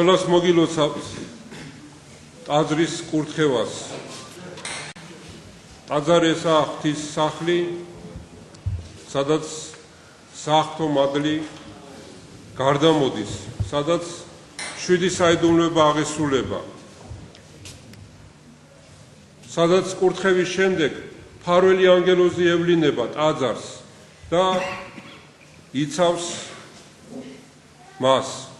ყველას მოგილოცავთ ტაძრის კურთხევას. ტაძარი ესაა ღვთის სახლი, სადაც საღვთო მადლი გარდამოდის, სადაც 7 საიდუმლოება აღესრულება, სადაც კურთხევის შემდეგ ფარველი ანგელოზი ევლინება ტაძარს და იცავს მას.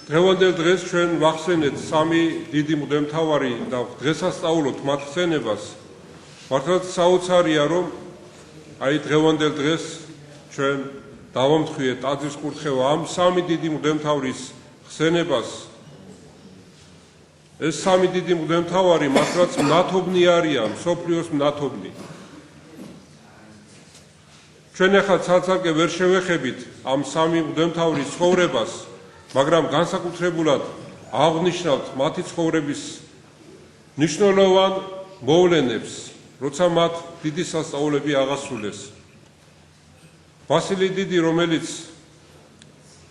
დღევანდელ დღეს ჩვენ ვახსენეთ სამი დიდი მღვდელმთავარი და დღესასწაულოთ მათ ხსენებას. მართლაც საოცარია, რომ აი დღევანდელ დღეს ჩვენ დავამთხვიეთ ტაძრის კურთხევა ამ სამი დიდი მღვდელმთავრის ხსენებას. ეს სამი დიდი მღვდელმთავარი მართლაც მნათობნი არიან, მსოფლიოს მნათობნი. ჩვენ ახლა ცალ-ცალკე ვერ შევეხებით ამ სამი მღვდელმთავრის ცხოვრებას, მაგრამ განსაკუთრებულად აღნიშნავთ მათი ცხოვრების მნიშვნელოვან მოვლენებს, როცა მათ დიდი სასწაულები აღასრულეს. ვასილი დიდი, რომელიც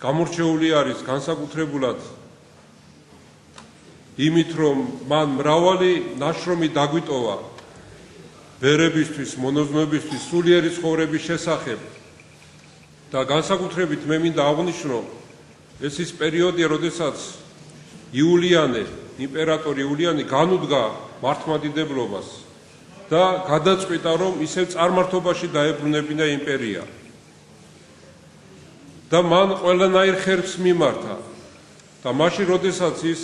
გამორჩეული არის განსაკუთრებულად იმით, რომ მან მრავალი ნაშრომი დაგვიტოვა ბერებისთვის, მონოზვნებისთვის, სულიერი ცხოვრების შესახებ და განსაკუთრებით მე მინდა აღვნიშნო, ეს ის პერიოდია, როდესაც იულიანე, იმპერატორი იულიანე განუდგა მართლმადიდებლობას და გადაწყვიტა, რომ ისევ წარმართობაში დაებრუნებინა იმპერია. და მან ყველანაირ ხერხს მიმართა და მაშინ, როდესაც ის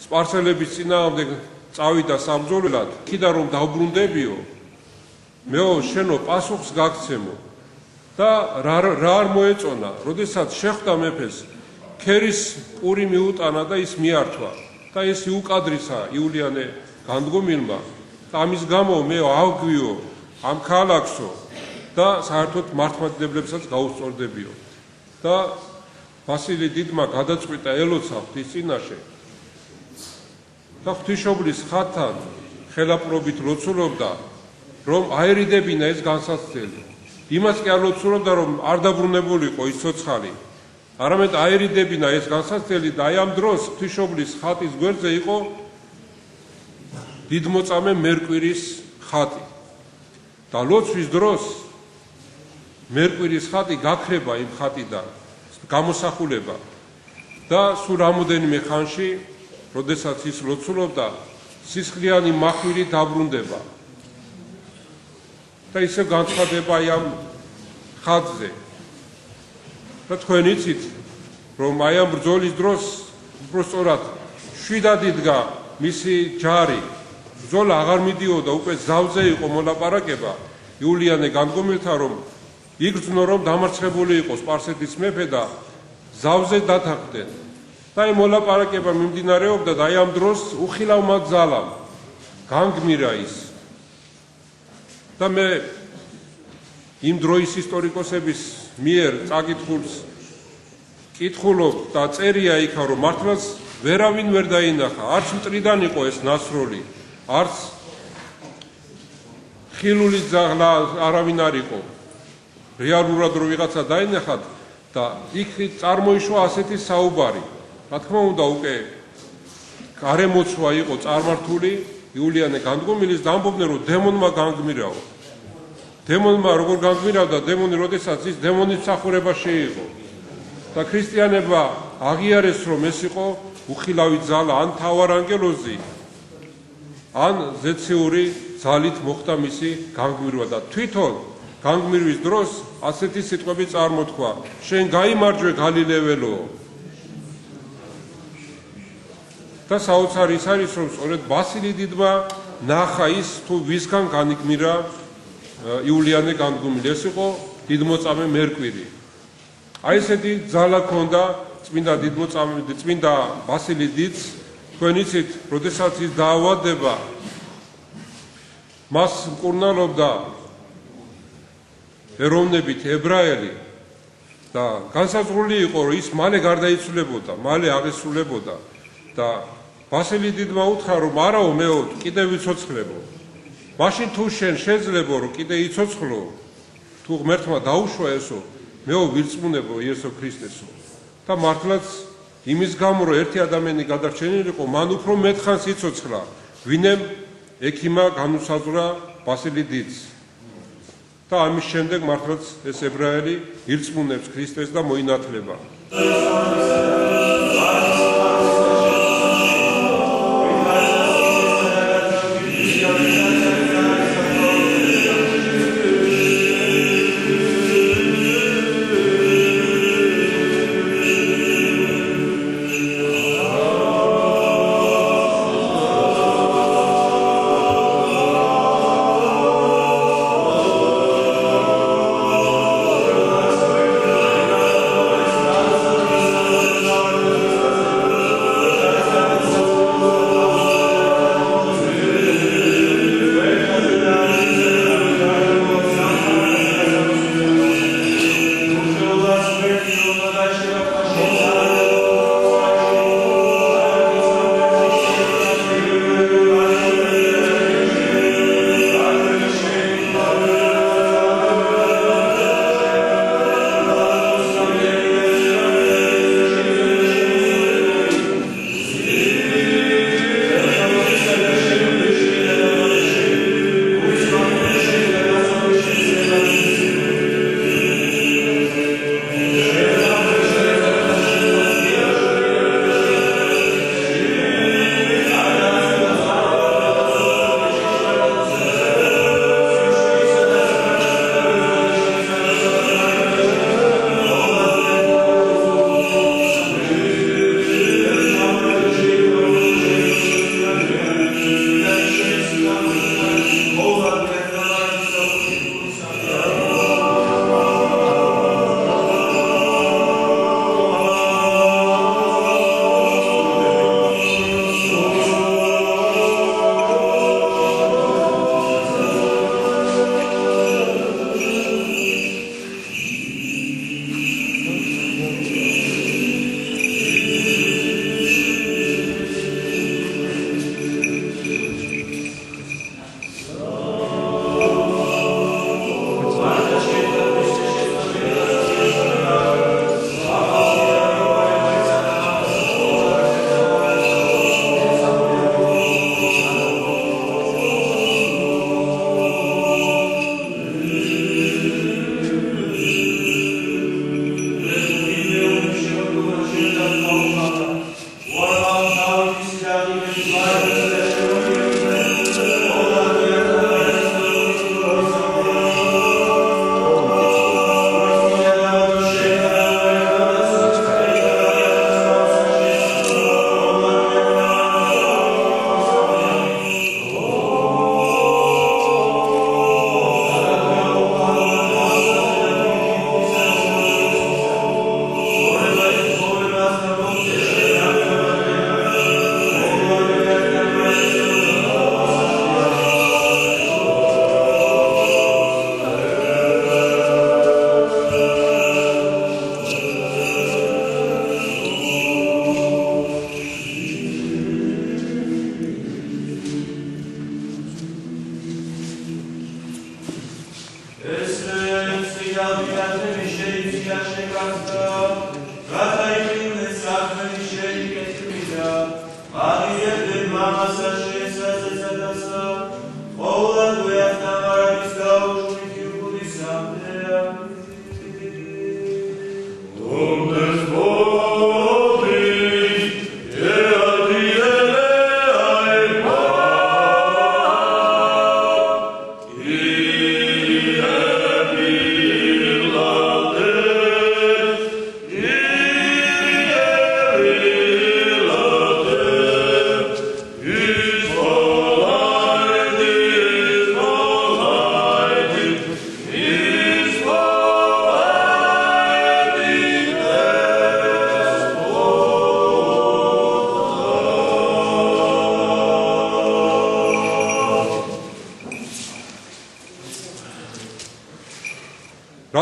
სპარსელების წინააღმდეგ წავიდა საბრძოლველად, კიდე რომ დავბრუნდებიო, მეო შენო პასუხს გაგცემო და რა არ მოეწონა, როდესაც შეხვდა მეფეს, ქერის პური მიუტანა და ის მიართვა და ეს უკადრისა იულიანე განდგომილმა და ამის გამო მე ავგვიო ამ ქალაქსო და საერთოდ მართლმადიდებლებსაც გაუსწორდებიო და ვასილი დიდმა გადაწყვიტა ელოცა ღვთის წინაშე და ღვთისმშობლის ხატთან ხელაპრობით ლოცულობდა, რომ აერიდებინა ეს განსაცდელი. იმას კი არ ლოცულობდა, რომ არ დაბრუნებულიყო ის ცოცხალი, არამედ აერიდებინა ეს განსაცდელი და აი ამ დროს ღვთისმშობლის ხატის გვერდზე იყო დიდმოწამე მერკვირის ხატი. და ლოცვის დროს მერკვირის ხატი გაქრება იმ ხატიდან, გამოსახულება და სულ რამოდენიმე ხანში, როდესაც ის ლოცულობდა, სისხლიანი მახვილი დაბრუნდება. და ისე განცხადება ამ ხატზე. და თქვენ იცით, რომ აი ამ ბრძოლის დროს უბრალოდ შვიდად იდგა მისი ჯარი. ბრძოლა აღარ მიდიოდა, უკვე ზავზე იყო მოლაპარაკება იულიანე განდგომილთან, რომ იგრძნო, რომ დამარცხებული იყო სპარსეთის მეფე და ზავზე დათანხმდნენ. და აი მოლაპარაკება მიმდინარეობდა და აი ამ დროს უხილავმა ძალამ განგმირა ის. და მე იმ დროის ისტორიკოსების მიერ წაკითხულს კითხულობ და წერია იქა, რომ მართლაც ვერავინ ვერ დაინახა, არც მტრიდან იყო ეს ნასროლი, არც ხილული ძაღლა არავინ არ იყო. რეალურად რო ვიღაცა დაინახათ და იქ წარმოიშვა ასეთი საუბარი. რა თქმა უნდა, უკვე გარემოცვა იყო წარმართული იულიანე განდგომილის და ამბობდნენ, რომ დემონმა განგმირაო. დემონმა როგორ განგმირავდა, დემონი როდესაც ის დემონის მსახურებაში იყო. და ქრისტიანებმა აღიარეს, რომ ეს იყო უხილავი ძალა, ან მთავარანგელოზი, ან ზეციური ძალით მოხდა მისი განგმირვა და თვითონ განგმირვის დროს ასეთი სიტყვები წარმოთქვა: შენ გაიმარჯვე გალილეველო. და საოცარი ის არის, რომ სწორედ ბასილი დიდმა ნახა ის, თუ ვისგან განიგმირა იულიანე განდგომილი. ეს იყო დიდმოწამე მერკვირი. აი ესეთი ძალა ჰქონდა წმინდა ბასილი დიდს. თქვენ იცით, როდესაც ის დაავადდება, მას მკურნალობდა ეროვნებით ებრაელი და განსაზღვრული იყო, რომ ის მალე გარდაიცვლებოდა, მალე აღესრულებოდა და ბასილი დიდმა უთხრა, რომ არაო მეო, კიდევ ვიცოცხლებო. მაშინ თუ შენ შეძლებო, რომ კიდე იცოცხლო, თუ ღმერთმა დაუშვა ესო, მეო ვირწმუნებო იესო ქრისტესო. და მართლაც იმის გამო, რომ ერთი ადამიანი გადარჩენილიყო, მან უფრო მეტხანს იცოცხლა, ვინემ ექიმა განუსაზღვრა ბასილი დიდს. და ამის შემდეგ მართლაც ეს ებრაელი ირწმუნებს ქრისტეს და მოინათლება.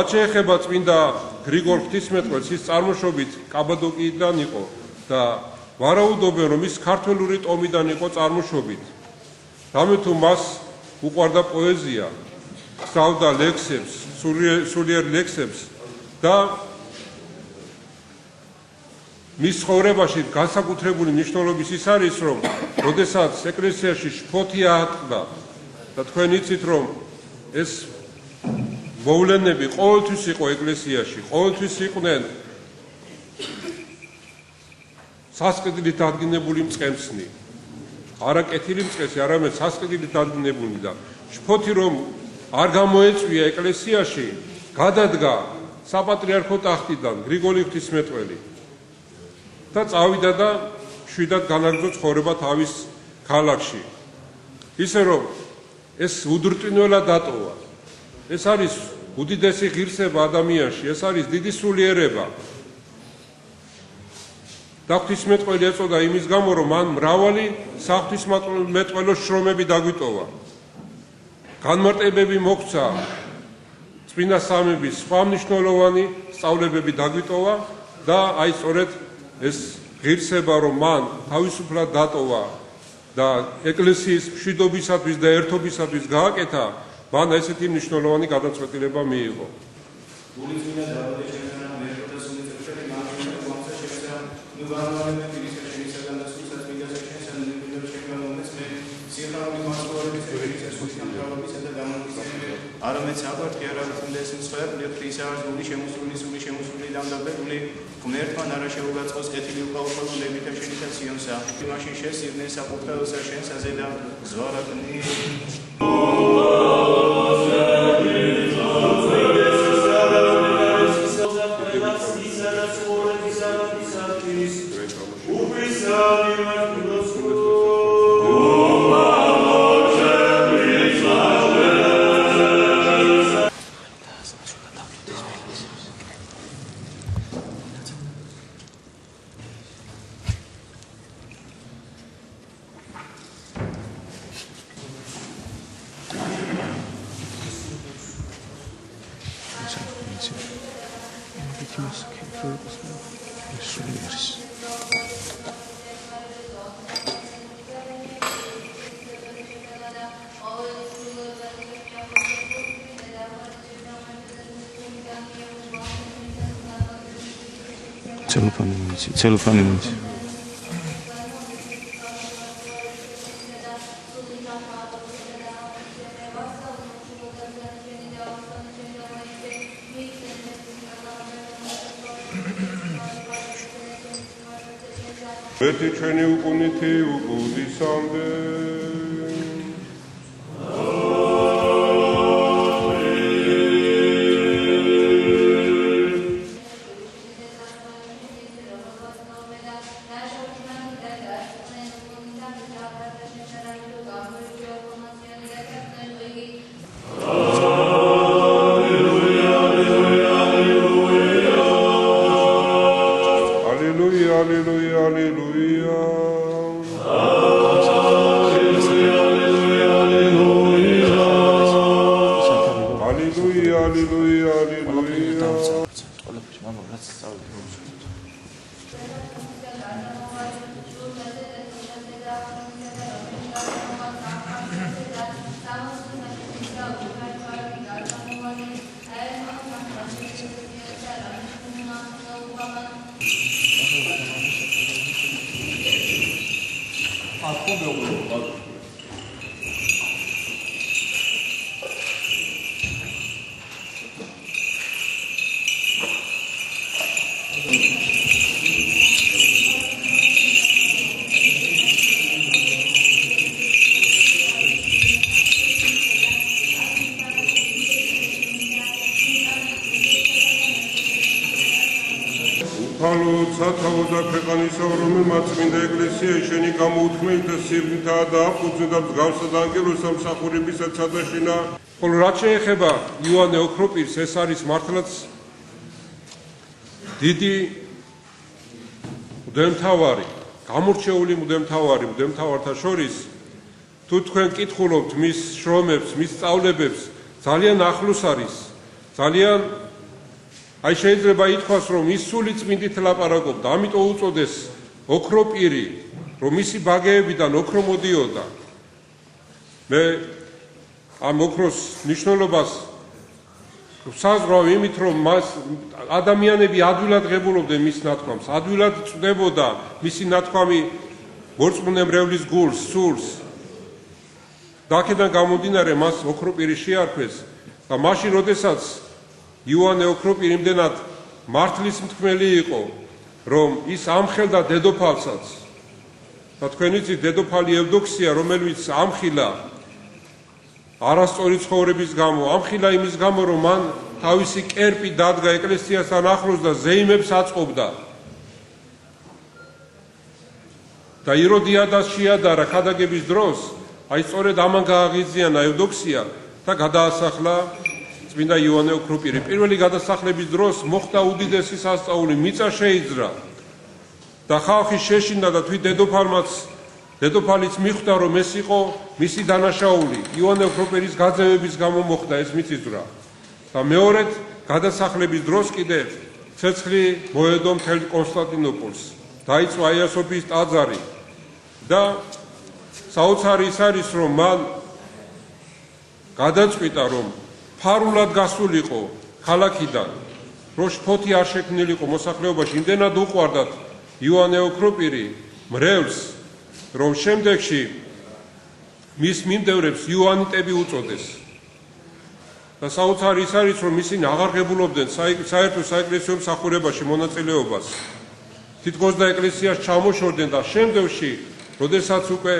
რაც შეეხება წმინდა გრიგორ ღვთისმეტყველს, ის წარმოშობით კაბადოკიიდან იყო და ვარაუდობენ, რომ ის ქართველური ტომიდან იყო წარმოშობით. რამე თუ მას უყვარდა პოეზია, სწავლდა ლექსებს, სულიერ ლექსებს და მის ცხოვრებაში განსაკუთრებული მნიშვნელობის ის არის, რომ როდესაც ეკლესიაში შფოთი აატყდა და თქვენ იცით, რომ ეს მოვლენები ყოველთვის იყო ეკლესიაში, ყოველთვის იყვნენ სასყიდლით დადგინებული მწყემსნი. არა კეთილი მწყემსი, არამედ სასყიდლით დადგინებული და შფოთი რომ არ გამოეწვია ეკლესიაში, გადადგა საპატრიარქო ტახტიდან გრიგოლი ღვთისმეტყველი და წავიდა და შვიდად განაგრძო ცხოვრება თავის ქალაქში. ისე რომ ეს უდრტვინველად დატოვა. ეს არის უდიდესი ღირსება ადამიანში, ეს არის დიდი სულიერება. და ღვთისმეტყველი ეწოდა იმის გამო, რომ მან მრავალი საღვთისმეტყველო შრომები დაგვიტოვა. განმარტებები მოგვცა წმინდა სამების სხვა მნიშვნელოვანი სწავლებები დაგვიტოვა და აი სწორედ ეს ღირსება, რომ მან თავისუფლად დატოვა და ეკლესიის მშვიდობისათვის და ერთობისათვის გააკეთა, მან ესეთი მნიშვნელოვანი გადაწყვეტილება მიიღო. არამედ საყვარელი არავითინდეს მსხვერპლი ღვთისმეტყველის შემოსული შემოსული დამდაბლებული ღმერთთან არა შეუგაწყოს კეთილი უკაუხლო ლებით შენითა ციონსა იმაში შესირნე საკუთრებისა შენსაზე და ზვარაკნი celofane minci. ერთი ჩვენი უკუნითი უკუდისამდე Alleluia, alleluia, alleluia. სათავო და ქვეყანისა რომელმაც წმინდა ეკლესია შენი გამოუთქმელი და სირნითაა დააფუძნა და მსგავსად ანგელოზ სამსახურებისაც ადაშინა. ხოლო რაც შეეხება იოანე ოქროპირს, ეს არის მართლაც დიდი მღვდელმთავარი, გამორჩეული მღვდელმთავარი, მღვდელმთავართა შორის. თუ თქვენ კითხულობთ მის შრომებს, მის სწავლებებს, ძალიან ახლოს არის, ძალიან აი შეიძლება ითქვას, რომ ის სული წმინდით ლაპარაკობდა, ამიტომ უწოდეს ოქროპირი, რომ მისი ბაგეებიდან ოქრო მოდიოდა. მე ამ ოქროს მნიშვნელობას საზღვრავ იმით, რომ მას ადამიანები ადვილად ღებულობდნენ მის ნათქვამს, ადვილად წვდებოდა მისი ნათქვამი მორწმუნე-მრევლის გულს, სულს. და აქედან გამომდინარე მას ოქროპირი შეარქვეს და მაშინ, როდესაც იოანე ოქროპირი იმდენად მართლის მთქმელი იყო, რომ ის ამხელდა დედოფალსაც. და თქვენ იცით, დედოფალი ევდოქსია, რომელიც ამხილა არასწორი ცხოვრების გამო, ამხილა იმის გამო, რომ მან თავისი კერპი დადგა ეკლესიასთან ახლოს და ზეიმებს აწყობდა. და იროდიადას შეადარა ქადაგების დროს, აი სწორედ ამან გააღიზიანა ევდოქსია და გადაასახლა წმინდა იოანე ოქროპირი. პირველი გადასახლების დროს მოხდა უდიდესი სასწაული, მიწა შეიძრა და ხალხი შეშინდა და თვით დედოფალიც მიხვდა, რომ ეს იყო მისი დანაშაული. იოანე ოქროპირის გაძევების გამო მოხდა ეს მიწისძვრა. და მეორედ გადასახლების დროს კიდე ცეცხლი მოედო მთელ კონსტანტინოპოლს. დაიწყო აია სოფიის ტაძარი და საოცარი ის არის, რომ მან გადაწყვიტა, რომ ფარულად გასულიყო ქალაქიდან, რომ შფოთი არ შექმნილიყო მოსახლეობაში. იმდენად უყვარდათ იოანე ოქროპირი მრევლს, რომ შემდეგში მის მიმდევრებს იოანიტები უწოდეს. და საოცარი ის არის, რომ ისინი აღარ ღებულობდნენ საერთო საეკლესიო მსახურებაში მონაწილეობას. თითქოს და ეკლესიას ჩამოშორდნენ და შემდეგში, როდესაც უკვე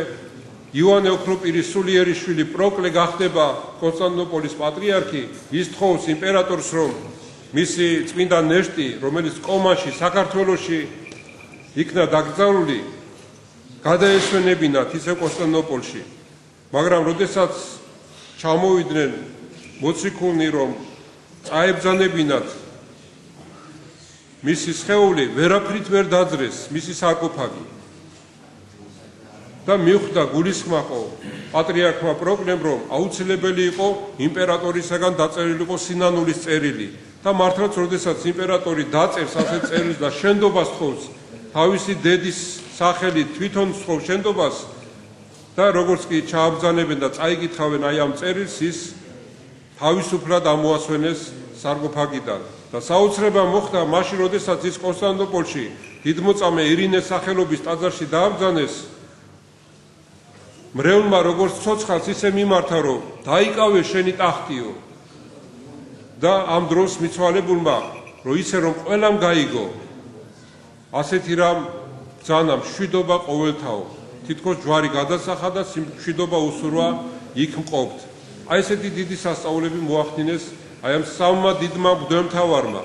იოანე ოქროპირის სულიერი შვილი პროკლე გახდება კონსტანტინოპოლის პატრიარქი, ის თხოვს იმპერატორს, რომ მისი წმინდა ნეშტი, რომელიც კომაში საქართველოში იქნა დაკრძალული, გადაესვენებინათ ისე კონსტანტინოპოლში. მაგრამ როდესაც ჩამოვიდნენ მოციქულნი, რომ წაებრძანებინათ მისი სხეული, ვერაფრით ვერ დაძრეს მისი სარკოფაგი. და მიხვდა გულისხმაყო პატრიარქმა პროკლემ, რომ აუცილებელი იყო იმპერატორისაგან დაწერილიყო სინანულის წერილი. და მართლაც, როდესაც იმპერატორი დაწერს ასეთ წერილს და შენდობას თხოვს, თავისი დედის სახელით თვითონ თხოვს შენდობას და როგორც კი ჩააბრძანებენ და წაიკითხავენ აი ამ წერილს, ის თავისუფლად ამოასვენეს სარკოფაგიდან. და საოცრება მოხდა მაშინ, როდესაც ის კონსტანტინოპოლში დიდმოწამე ირინეს სახელობის ტაძარში დააბრძანეს, მრევლმა როგორც ცოცხალს ისე მიმართა, რომ დაიკავე შენი ტახტიო. და ამ დროს მიცვალებულმა, რომ ისე რომ ყველამ გაიგო, ასეთი რამ ბრძანა მშვიდობა ყოველთაო. თითქოს ჯვარი გადასახა და მშვიდობა უსურვა იქ მყოფთ. აი ესეთი დიდი სასწაულები მოახდინეს აი ამ სამმა დიდმა მღვდელმთავარმა.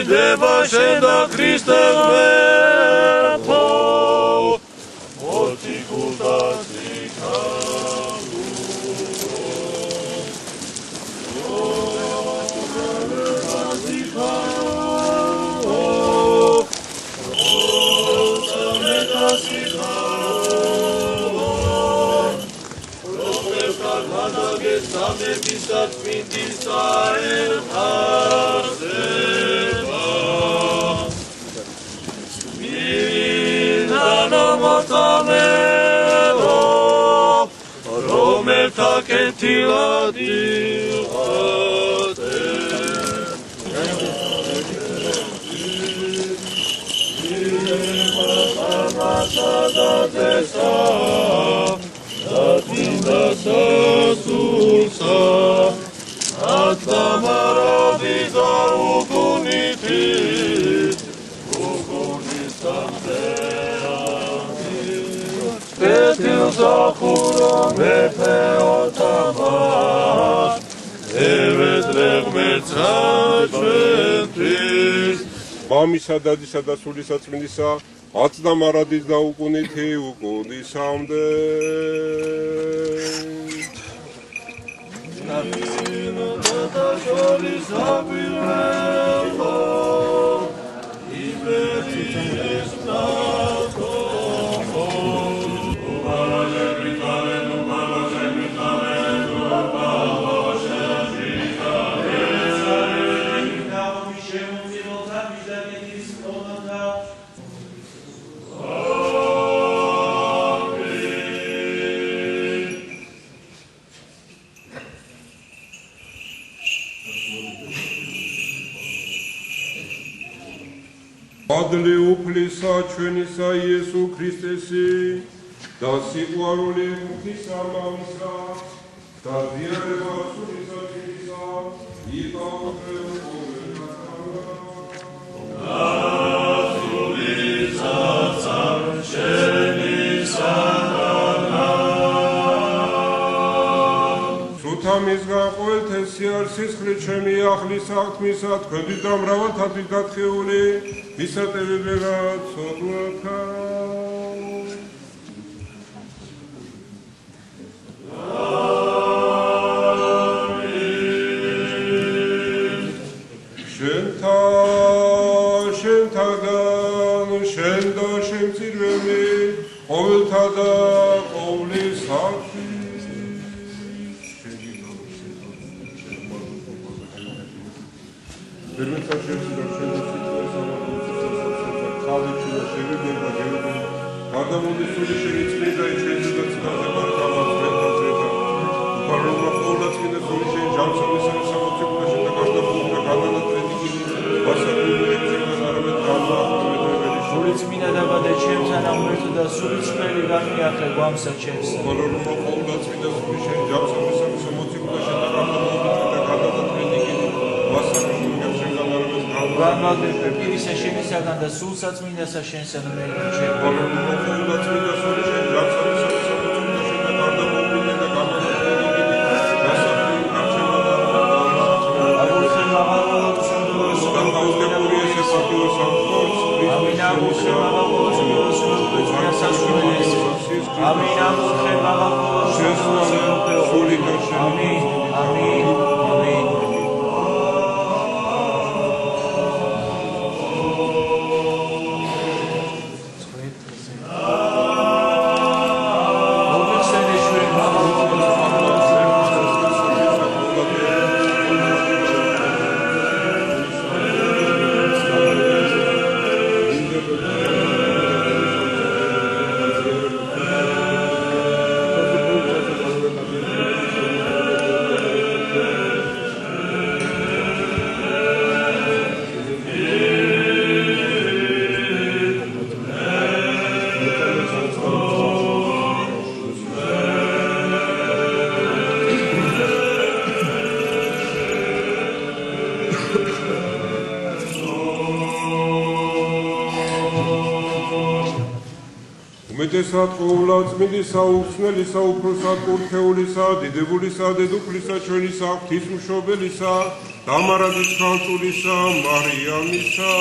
დევა შენ და ქრისტე ღმერთო, მოდი გულდასიკა სამებისად წმინდის აერთაზება მილანო მოტამეო რომელთა კეთილად იყადე Sadadesa, Datinda Sasulsa, Atamaradisa Ukuniti, Petil Zachuron Vepeotamas, Evet Regmetzat Ventis, მამისა, დადისა და სულისა წმინდისა, აცდამარადის და უკუნითი უკუნისამდე. Adle uplisa ჩვენისა იესო ქრისტესი და სიყვარული ღვთისა მამისა და ზიარება სულისა წმინდისა იკავებელ მისგან ყოველთეს სიარსის ხრით ჩემი ახლის აღთმისა თქვენთვის და მრავალთათვის გათხეული მისატევებელად სოდლათა შენთაგან შენ და შემწირველი ყოველთა და ყოვლისათვის Მინდა და ჩემთან ამერთო და სული წვერი გამიახე გვამსა ჩემს. გამაგდე პირისა შენისაგან და სულსაწმინდასა შენსა მერჩე. უმეტესად ყოვლად წმინდისა, უხსნელისა, უფროსად კურთხეულისა, დიდებულისა, დედოფლისა, ჩვენისა, ღვთისმშობელისა, დამარადის ქალწულისა, მარიამისა.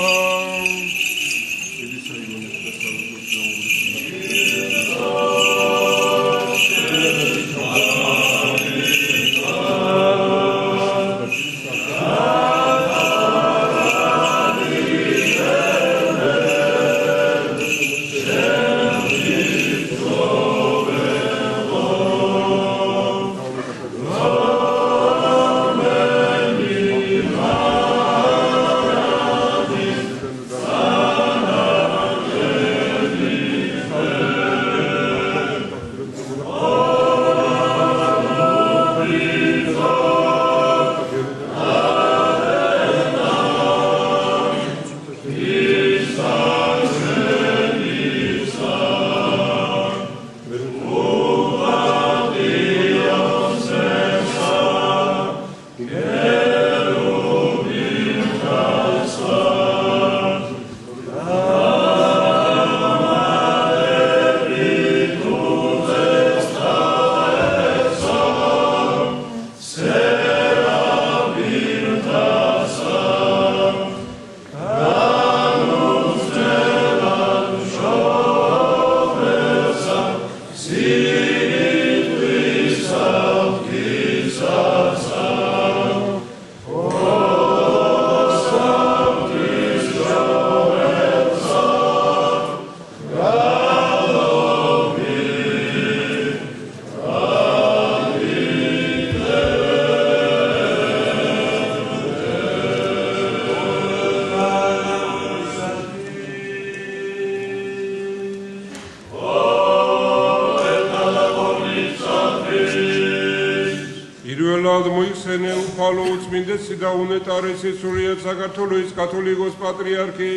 და უნეტარესი სრულიად საქართველოს კათოლიკოს პატრიარქი,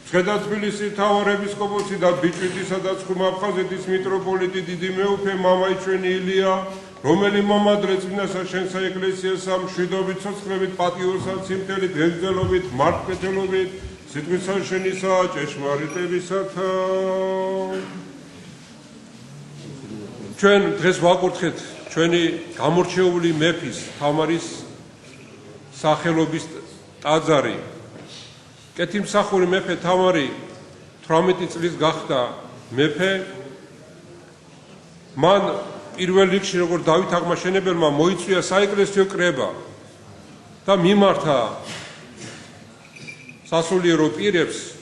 მცხეთა თბილისის მთავარ ეპისკოპოსი და ბიჭვინთისა და ცხუმა აფხაზეთის მიტროპოლიტი დიდი მეუფე მამაიჩვენი ილია, რომელი მომადრე წმინდასა შენსა ეკლესიასა მშვიდობით, ცოცხლებით, პატიოსა, სიმთელით, გეგმზელობით, მართლმსაჯულობით, სიტყვისა შენისა, ჭეშმარიტებისათა. ჩვენ დღეს ვაკურთხეთ ჩვენი გამორჩეული მეფის თამარის სახელობის ტაძარი. კეთილმსახური მეფე თამარი 18 წლის გახდა მეფე. მან პირველ რიგში როგორც დავით აღმაშენებელმა მოიწვია საეკლესიო კრება და მიმართა სასულიერო პირებს,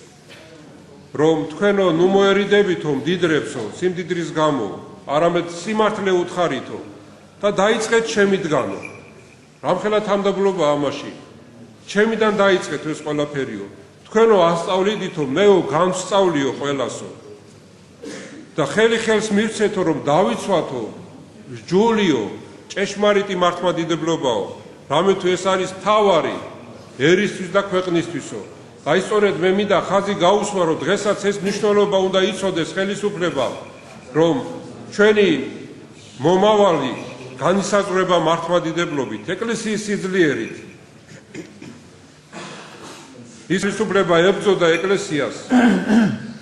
რომ თქვენო ნუ მოერიდებითო მდიდრებსო სიმდიდრის გამო, არამედ სიმართლე უთხარითო და დაიწყეთ შემიდგანო. რამხელა თამდაბლობა ამაში. ჩემიდან დაიწყეთ ეს ყველაფერიო. თქვენო ასწავლიდითო, მეო განსწავლიო ყველასო. და ხელი ხელს მივცეთო, რომ დავიცვათო ჯულიო, ჭეშმარიტი მართლმადიდებლობაო. რამე თუ ეს არის მთავარი ერისთვის და ქვეყნისთვისო. და ისწორედ მე მინდა ხაზი გაუსვა, რომ დღესაც ეს მნიშვნელობა უნდა იცოდეს ხელისუფლებამ, რომ ჩვენი მომავალი განისაზღვრება მართლმადიდებლობით, ეკლესიის სიძლიერით. ის ხელისუფლება ებრძოდა ეკლესიას,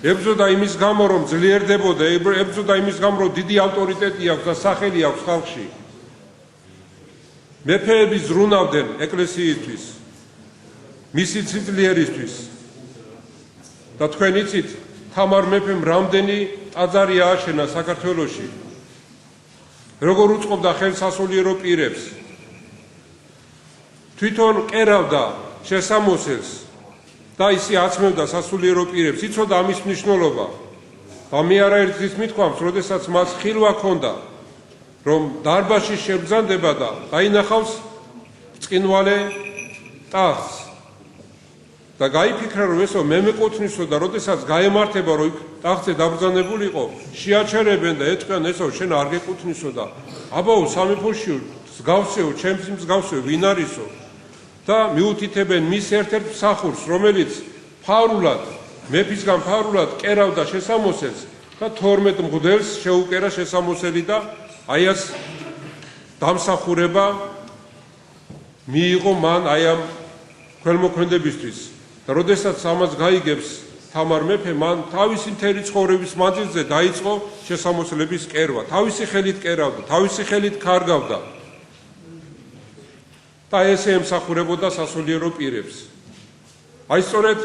ებრძოდა იმის გამო, რომ ძლიერდებოდა, ებრძოდა იმის გამო, რომ დიდი ავტორიტეტი აქვს და სახელი აქვს ხალხში. მეფეები ზრუნავდნენ ეკლესიისთვის, მისი სიძლიერისთვის. და თქვენ იცით, თამარ მეფემ რამდენი ტაძარი ააშენა საქართველოში. როგორ უწყობდა ხელს სასულიერო პირებს. თვითონ კერავდა შესამოსელს და ისე აცმევდა სასულიერო პირებს, იცოდა ამის მნიშვნელობა. და მე არაერთის მithქვამს, როდესაც მას ხილვა ჰქონდა, რომ დარბაზში შებრძანდება და დაინახავს ბრწყინვალე ტახტს. და გაიფიქრა, რომ ესო მე მეკუთვნისო და როდესაც გაემართება, რომ ტახტზე დაბრძანებულიყო, შეაჩერებენ და ეთქვენ, ესო შენ არ გეკუთვნისო და აბაო სამეფოში მსგავსეო, ჩემს მსგავსეო, ვინ არისო? და მიუთითებენ მის ერთ-ერთ მსახურს, რომელიც ფარულად, მეფისგან ფარულად კერავდა შესამოსელს და 12 მღვდელს შეუკერა შესამოსელი და აი ეს დამსახურება მიიღო მან აი ამ ქველმოქმედებისთვის. და როდესაც ამას გაიგებს თამარ მეფე, მან თავისი მთელი ცხოვრების მანძილზე დაიწყო შესამოსლების კერვა. თავისი ხელით კერავდა, თავისი ხელით ქარგავდა. და ესე ემსახურებოდა სასულიერო პირებს. აი სწორედ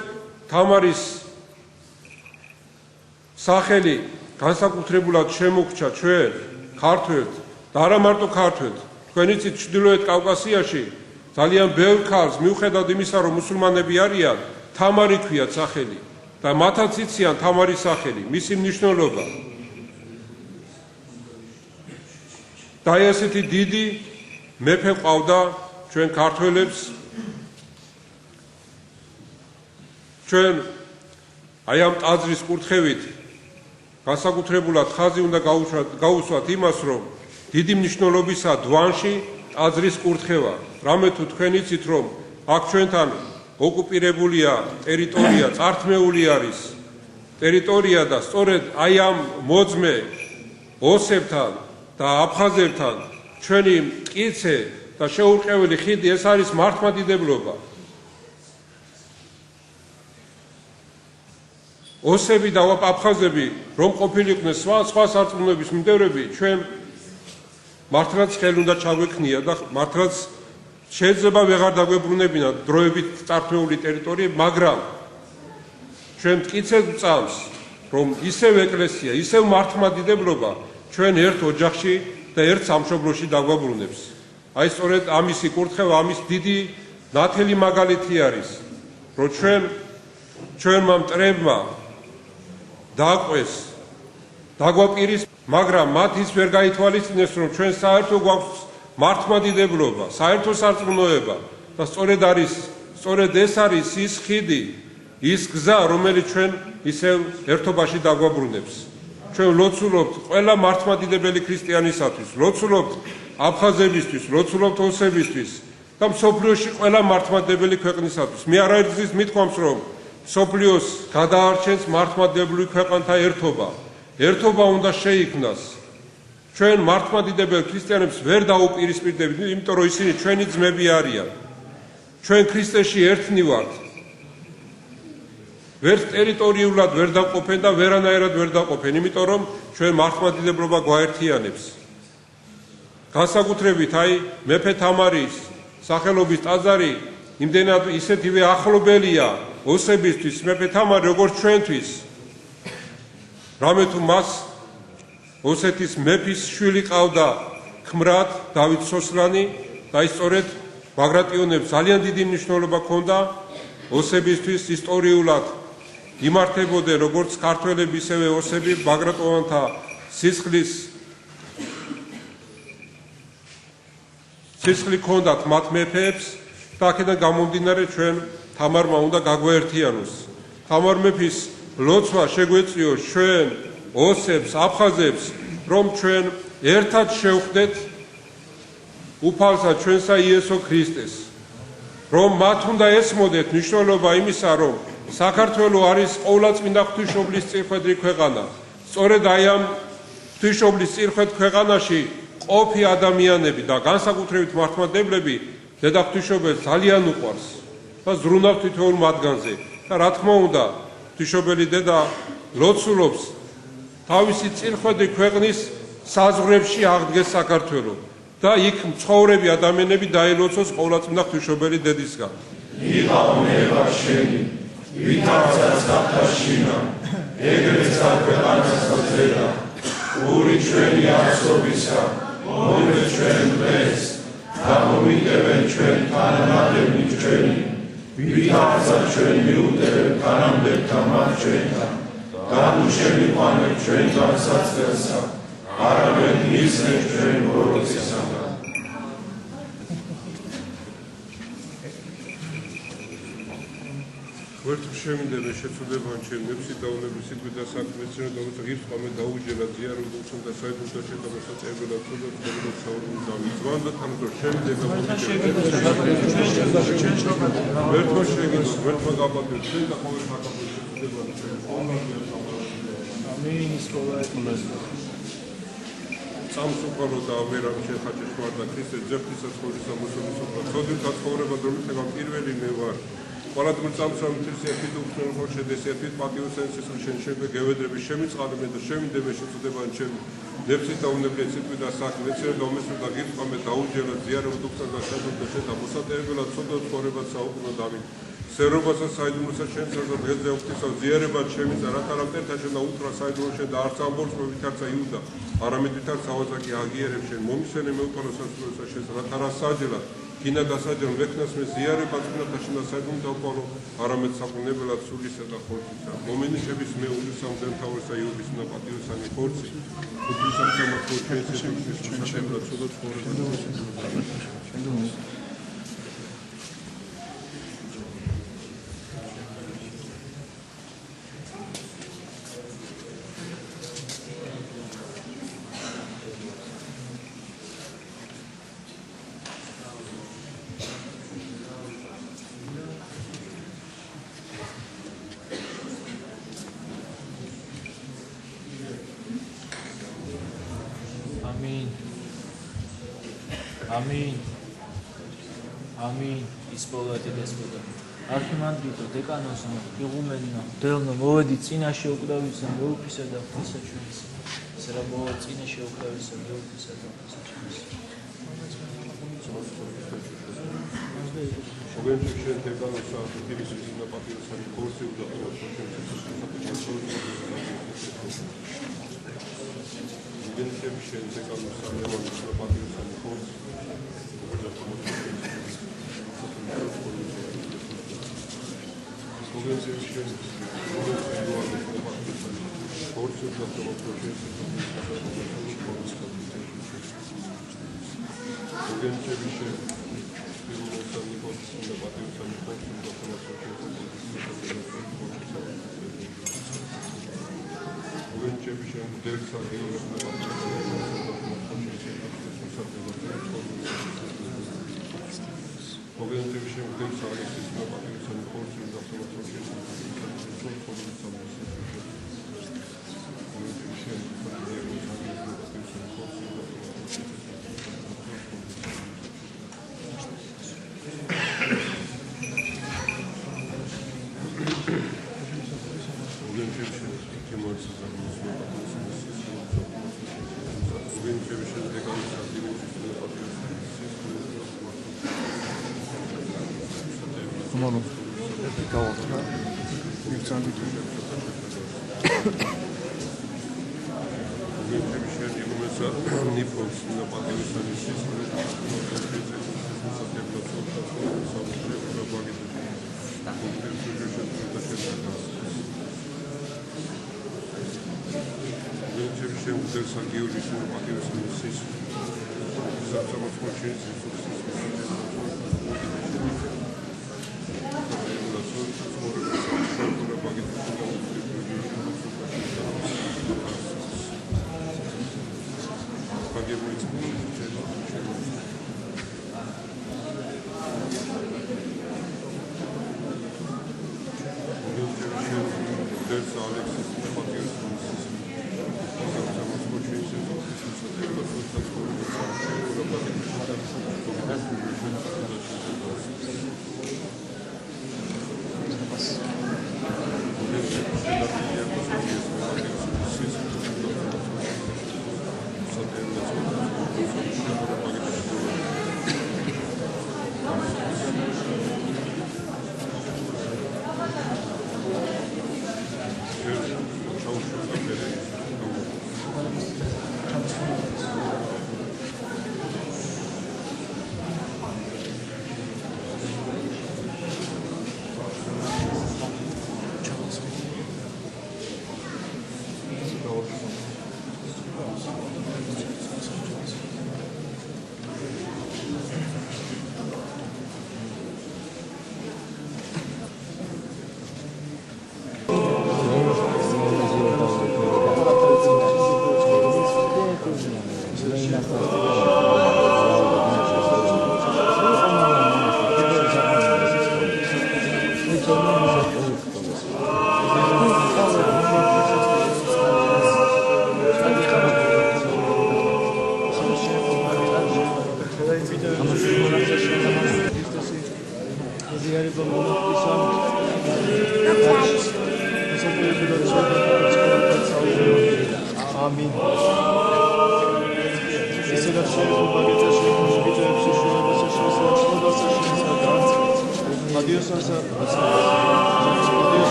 თამარის სახელი განსაკუთრებულად შემოგჩა ჩვენ ქართველთ და არა მარტო ქართველთ. თქვენ იცით, ჩრდილოეთ კავკასიაში ძალიან ბევრ ქალს მიუხედავად იმისა, რომ მუსულმანები არიან, თამარი ქვიათ სახელი და მათაც იციან თამარის სახელი, მისი მნიშვნელობა. და ესეთი დიდი მეფე ყავდა ჩვენ ქართველებს. ჩვენ აი ამ ტაძრის კურთხევით განსაკუთრებულად ხაზი უნდა გაუსვათ იმას, რომ დიდი მნიშვნელობისა დვანში ტაძრის კურთხევა. რამე თუ თქვენ იცით, რომ აქ ჩვენთან ოკუპირებულია ტერიტორია, წართმეული არის ტერიტორია და სწორედ აი ამ მოძმე ოსებთან და აფხაზებთან ჩვენი მტკიცე და შეურყეველი ხიდი, ეს არის მართლმადიდებლობა. ოსები და აფხაზები რომ ყოფილიყვნენ სხვა სარწმუნოების მიმდევრები, ჩვენ მართლაც ხელი უნდა ჩაგვექნია და მართლაც შეიძლება ვეღარ დაგვებრუნებინა დროებით წართმეული ტერიტორიები, მაგრამ ჩვენ მტკიცედ ვწამს, რომ ისევ ეკლესია, ისევ მართლმადიდებლობა ჩვენ ერთ ოჯახში და ერთ სამშობლოში დაგვაბრუნებს. აი სწორედ ამისი კურთხევა, ამის დიდი ნათელი მაგალითი არის, რომ ჩვენმა მტრებმა დააყვეს, დაგვაპირის, მაგრამ მათ ის ვერ გაითვალისწინეს, რომ ჩვენ საერთო გვაქვს მართლმადიდებლობა, საერთო სარწმუნოება და სწორედ ეს არის ის ხიდი, ის გზა, რომელიც ჩვენ ისევ ერთობაში დაგვაბრუნებს. ჩვენ ლოცულობთ ყველა მართლმადიდებელი ქრისტიანისათვის, ლოცულობთ აფხაზებისთვის, ლოცულობთ ოსებისთვის და მსოფლიოში ყველა მართლმადიდებელი ქვეყნისათვის. მე არაერთგზის მithქვამს, რომ მსოფლიოს გადაარჩენს მართლმადიდებელი ქვეყანთა ერთობა. ერთობა უნდა შეიქმნას. ჩვენ მართლმადიდებელ ქრისტიანებს ვერ დაუპირისპირდებით, იმიტომ რომ ისინი ჩვენი ძმები არიან. ჩვენ ქრისტეში ერთნი ვართ. ვერც ტერიტორიულად ვერ დაყოფენ და ვერანაირად ვერ დაყოფენ, იმიტომ რომ ჩვენ მართლმადიდებლობა გვაერთიანებს. განსაკუთრებით აი მეფე თამარის სახელობის ტაძარი იმდენად ისეთივე ახლობელია ოსებისთვის, მეფე თამარი როგორც ჩვენთვის. რამე თუ მას ოსეთის მეფის შვილი ყავდა ქმრად დავით სოსლანი და ის სწორედ ბაგრატიონებს ძალიან დიდი მნიშვნელობა ჰქონდა ოსებისთვის ისტორიულად იმართებოდნენ როგორც ქართველები ისევე ოსები ბაგრატონთა სისხლი ჰქონდათ მათ მეფეებს და აქედან გამომდინარე ჩვენ თამარმა უნდა გაგვაერთიანოს. თამარ მეფის ლოცვა შეგვეწიოს ჩვენ ოსებს, აფხაზებს, რომ ჩვენ ერთად შევხვდეთ უფალსა ჩვენსა იესო ქრისტეს. რომ მათ უნდა ესმოდეთ მნიშვნელობა იმისა, რომ საქართველო არის ყოვლადწმინდა ღვთისმშობლის წირხვედრი ქვეყანა. სწორედ აი ამ ღვთისმშობლის წირხვედ ქვეყანაში ყოფი ადამიანები და განსაკუთრებით მართლმადიდებლები დედა ღვთისმშობელს ძალიან უყვარს და ზრუნავს თითოეულ მათგანზე. და რა თქმა უნდა, ღვთისმშობელი დედა ლოცულობს თავისი წირხვედრი ქვეყნის საზღვრებში აღდგეს საქართველო და იქ მცხოვრები ადამიანები დაელოცოს ყოვლადწმინდა ღვთისმშობელი დედისგან. იყავნება შენი, ვითარცაც გახტაშინა, ეგრეცა ქვეყანას გზედა, ური ჩვენი არსობისა, მომდე ჩვენ დღეს, და მომიტევენ ჩვენ თანამდებნი ჩვენი, ვითარცაც ჩვენ მიუტევენ თანამდებთა მათ ჩვენთან, და ნუ შემიყვანებ ჩვენ განსაცდელსა, არამედ მისნებ ჩვენ ბოროტისაგან. ვერც შემინდები შეცვლებან ჩემნებში დაუნების სიტყვით და საქმეს რომ ღირს ყამე დაუჯერა ზიარულ და საერთოდ შემოსაწევად თუნდაც მოგდო საუბარი დავიძვან და თანადროულად შემინდება ვერთმა შეგიძლიათ ვერთმა გაბატონოთ ჩვენ და ყოველ საქართველოს შეცვლებან ჩვენ ამინ ისკოლაეტულას სამსუქარო და ამერამ შეხაჭეს ვარ და ქრისტეს ძებნისა ცხოვრისა მოსულის უფრო ცოდვილ ცხოვრება რომლითაც პირველი მე ვარ ყველადმ წამსამთის ერთით უხსნელ ხო შედესერთით პატიოსენსის შენ შეგე გევედრების შემიწყალმე და შემინდები შეწოდებან ჩემი ნებსით და უნებლიეთ სიტყვით და საქმე ეცერა და უმესრ და ღირსყამე დაუჯერა ზიარებად უხსნელ და შეწოდდა შენ და მოსატევებლად ცოდვა ცხოვრება საუკუნო დავით სერობასა საიდუმლოსა შენსა და დღეზე უხტისა ზიარებად შემიცა რათა რამტერთა შენ და უთრა საიდუმლო შენ და არც ამბობს რომ ვითარცა იუდა არამედ ვითარცა ავაზაკი აგიერებ შენ მომისვენე მეუპარო სასწაულსა შენს რათა რა საჯელად Kina დასაჯენ ვექნას მე ზიარება წვნათა შენ და საიდუმლო დავყოლო არამედ საკუნებელად სულისა და ხორცისა მომინიშების მე უსამძემთავრისა იუდის და პატიოსანი ხორცი უთისამთავრო ხორცის შესაძლებლად ცოდვა ცხოვრება Amin. Ispoliate despota. Arhimandrito, dekanosno, იღუმენო, დელნო, მოვედით წინაშე უკრავისა, მეუფისა და ღვთისაჩვენისა. ისე რა მოვა წინაშე უკრავისა, მეუფისა და ღვთისაჩვენისა. Ogęczył się dekanosza, Irysus na papierosami Polscy, udało się გენცების შემდეგ ამის პატრიოტული ხორცი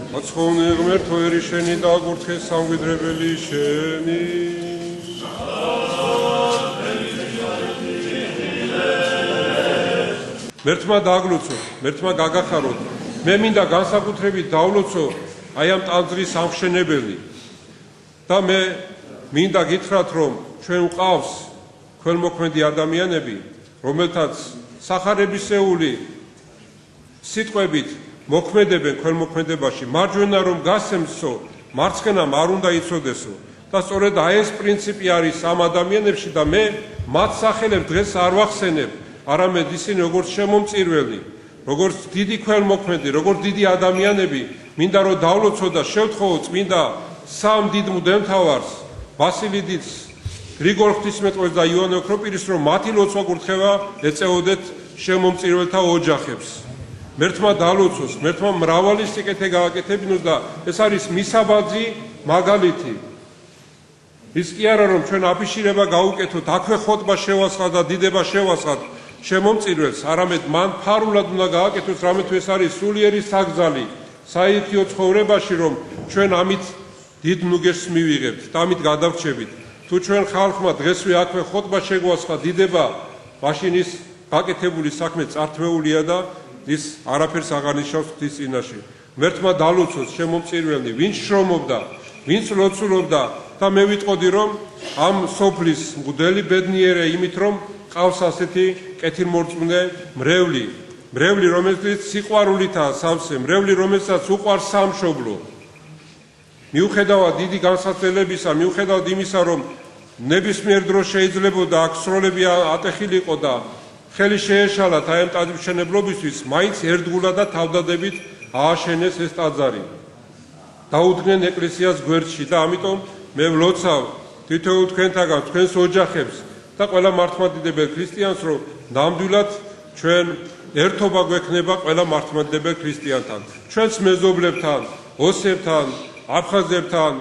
Აცხოვნე ღმერთო ერი შენი და აგურთხე სამღვიდრებელი შენი მერთმა დაგლოცო, მერთმა გაგახარო მე მინდა განსაკუთრებით დავლოცო აი ამ ტაძრის ამშენებელი და მე მინდა გითხრათ რომ ჩვენ ვყავს ქველმოქმედი ადამიანები რომელთაც სახარებისეული სიტყვებით მოქმედებენ ქველმოქმედებაში მარჯვენა რომ გასცემსო მარცხენამ არ უნდა იცოდესო და სწორედ აი ეს პრინციპი არის ამ ადამიანებში და მე მათ სახელებს დღეს არ ვახსენებ, არამედ ისინი როგორც შემომწირველი, როგორც დიდი ქველმოქმედი, როგორც დიდი ადამიანები, მინდა რომ დავლოცო და შევთხოვო წმინდა სამ დიდ მღვდელმთავარს, ვასილი დიდს, გრიგორ ღვთისმეტყველს და იოანე ოქროპირის, რომ მათი ლოცვა კურთხევა ეწეოდეთ შემომწირველთა ოჯახებს. მერთმა დალოცოს, მერთმა მრავალი სიკეთე გააკეთებინოს და ეს არის მისაბაძი მაგალითი. ის კი არა რომ ჩვენ აფიშირება გაუკეთოთ, აქვე ხოტბა შევასხათ და დიდება შევასხათ შემომწირველს, არამედ მან ფარულად უნდა გააკეთოს, რამე თუ ეს არის სულიერი საგზალი საიქიო ცხოვრებაში, რომ ჩვენ ამით დიდ ნუგესს მივიღებთ და ამით გადავრჩებით. თუ ჩვენ ხალხმა დღესვე აქვე ხოტბა შეგვასხა დიდება, მაშინ ის გაკეთებული საქმე წართმეულია და ის არაფერს აღარ ნიშნავს ღვთის წინაშე. მერთმა დალოცოს შემომწირველი, ვინც შრომობდა, ვინც ლოცულობდა და მე ვიტყოდი რომ ამ სოფლის მღვდელი ბედნიერია იმით რომ ყავს ასეთი კეთილმორწმუნე მრევლი, რომელიც სიყვარულითაა სავსე, მრევლი რომელსაც უყვარს სამშობლო. მიუხედავად დიდი განსაცდელებისა, მიუხედავად იმისა რომ ნებისმიერ დროს შეიძლებოდა აქ სროლები ატეხილიყო და ხელი შეეშალათ აი ამ ტაძრისმშენებლობისთვის, მაინც ერთგულად და თავდადებით ააშენეს ეს ტაძარი. დაუდგნენ ეკლესიას გვერდში და ამიტომ მე ვლოცავ თითოეულ თქვენთაგან, თქვენს ოჯახებს და ყველა მართლმადიდებელ ქრისტიანს, რომ ნამდვილად ჩვენ ერთობა გვექნება ყველა მართლმადიდებელ ქრისტიანთან, ჩვენს მეზობლებთან, ოსებთან, აფხაზებთან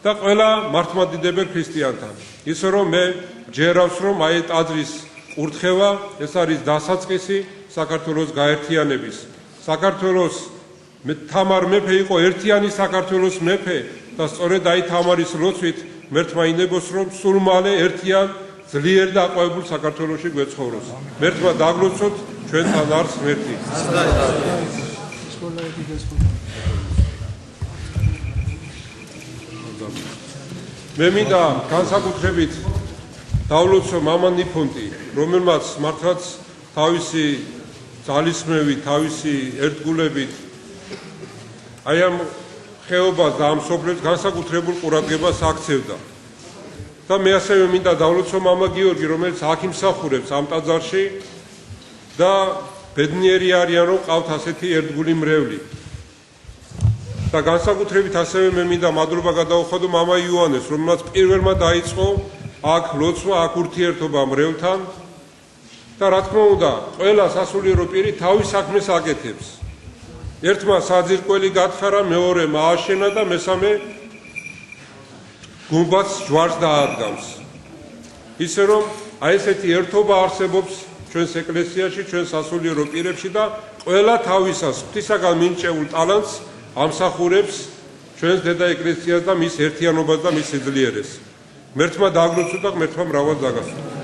და ყველა მართლმადიდებელ ქრისტიანთან. ისე რომ მე ჯერავს რომ აი ტაძრის კურთხევა ეს არის დასაწყისი საქართველოს გაერთიანების. საქართველოს თამარ მეფე იყო ერთიანი საქართველოს მეფე და სწორედ აი თამარის ლოცვით მერთმა ინებოს რომ სულ მალე ერთიან ძლიერ და აყვავებულ საქართველოში გვეცხოვროს. მერთმა დაგლოცოთ ჩვენთან არს ღმერთი. მე მინდა განსაკუთრებით დავლოცო მამა ნიფონტი, რომელმაც მართლაც თავისი ძალისხმევით, თავისი ერთგულებით აი ამ ხეობას და ამ სოფლებს განსაკუთრებულ ყურადღებას აქცევდა. და მე ასევე მინდა დავლოცო მამა გიორგი, რომელიც აქ იმსახურებს ამ ტაძარში და ბედნიერი არიან რომ ყავთ ასეთი ერთგული მრევლი. და განსაკუთრებით ასევე მე მინდა მადლობა გადაუხადო მამა იოანეს, რომელმაც პირველმა დაიწყო აქ ლოცვა, აქ ურთიერთობა მრევლთან და რა თქმა უნდა, ყველა სასულიერო პირი თავის საქმეს აკეთებს. ერთმა საძირკველი გათხარა, მეორემ ააშენა და მესამე გუმბათს ჯვარს დაადგამს. ისე რომ აი ესეთი ერთობა არსებობს ჩვენს ეკლესიაში, ჩვენს სასულიერო პირებში და ყველა თავისას ღვთისაგან მინიჭებულ ტალანტს ამსახურებს ჩვენს დედა ეკლესიას და მის ერთიანობას და მის სიძლიერეს. მერთმა დაგლოცო და ღმერთმა მრავალ დაგასვა.